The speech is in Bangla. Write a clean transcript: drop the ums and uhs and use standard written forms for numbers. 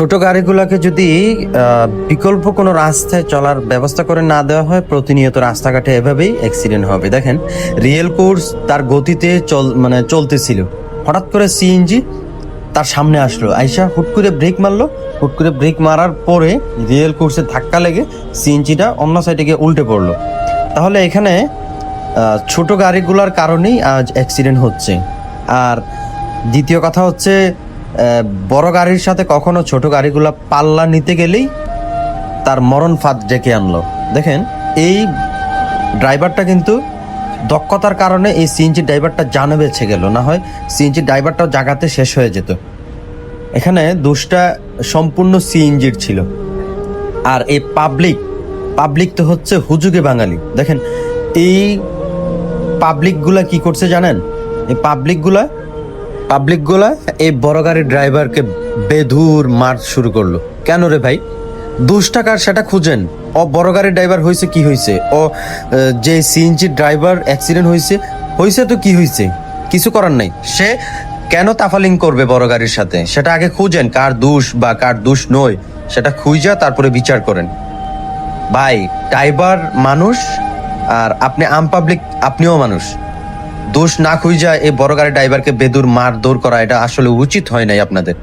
ছোট গাড়িগুলোকে যদি বিকল্প কোনো রাস্তায় চলার ব্যবস্থা করে না দেওয়া হয়, প্রতিনিয়ত রাস্তাঘাটে এভাবেই অ্যাক্সিডেন্ট হবে। দেখেন, রিয়েল কোর্স তার গতিতে চলতেছিল, হঠাৎ করে সিএনজি তার সামনে আসলো, আইসা হুট করে ব্রেক মারলো। হুট করে ব্রেক মারার পরে রিয়েল কোর্সে ধাক্কা লেগে সিএনজিটা অন্য সাইডে গিয়ে উল্টে পড়লো। তাহলে এখানে ছোট গাড়িগুলোর কারণেই আজ অ্যাক্সিডেন্ট হচ্ছে। আর দ্বিতীয় কথা হচ্ছে, বড় গাড়ির সাথে কখনো ছোট গাড়িগুলা পাল্লা নিতে গেলেই তার মরণ ফাঁদ ডেকে আনলো। দেখেন, এই ড্রাইভারটা কিন্তু দক্ষতার কারণে এই সিএনজি ড্রাইভারটা জানে বেঁচে গেল, না হয় সিএনজি ড্রাইভারটাও জায়গাতে শেষ হয়ে যেত। এখানে দোষটা সম্পূর্ণ সিএনজির ছিল। আর এই পাবলিক তো হচ্ছে হুজুগে বাঙালি। দেখেন, এই পাবলিকগুলা কি করছে জানেন? এই পাবলিকগুলা এই বড় গাড়ির ড্রাইভারকে বেধুর মার শুরু করলো। কেন রে ভাই? দোষটা কার সেটা খুঁজেন। ও বড় গাড়ির ড্রাইভার হয়েছে, কি হয়েছে? ও যে সিএনজি ড্রাইভার অ্যাক্সিডেন্ট হয়েছে তো কি হয়েছে? কিছু করার নাই। সে কেন তাফালিং করবে বড় গাড়ির সাথে? সেটা আগে খুঁজেন, কার দোষ বা কার দোষ নয় সেটা খুঁজা তারপরে বিচার করেন। ভাই, ড্রাইভার মানুষ, আর আপনি আম পাবলিক, আপনিও মানুষ। দোষ না খুঁজা এই বড় গাড়ি ড্রাইভারকে বেদুর মার দৌড় করা, এটা আসলে উচিত হয় নাই আপনাদের।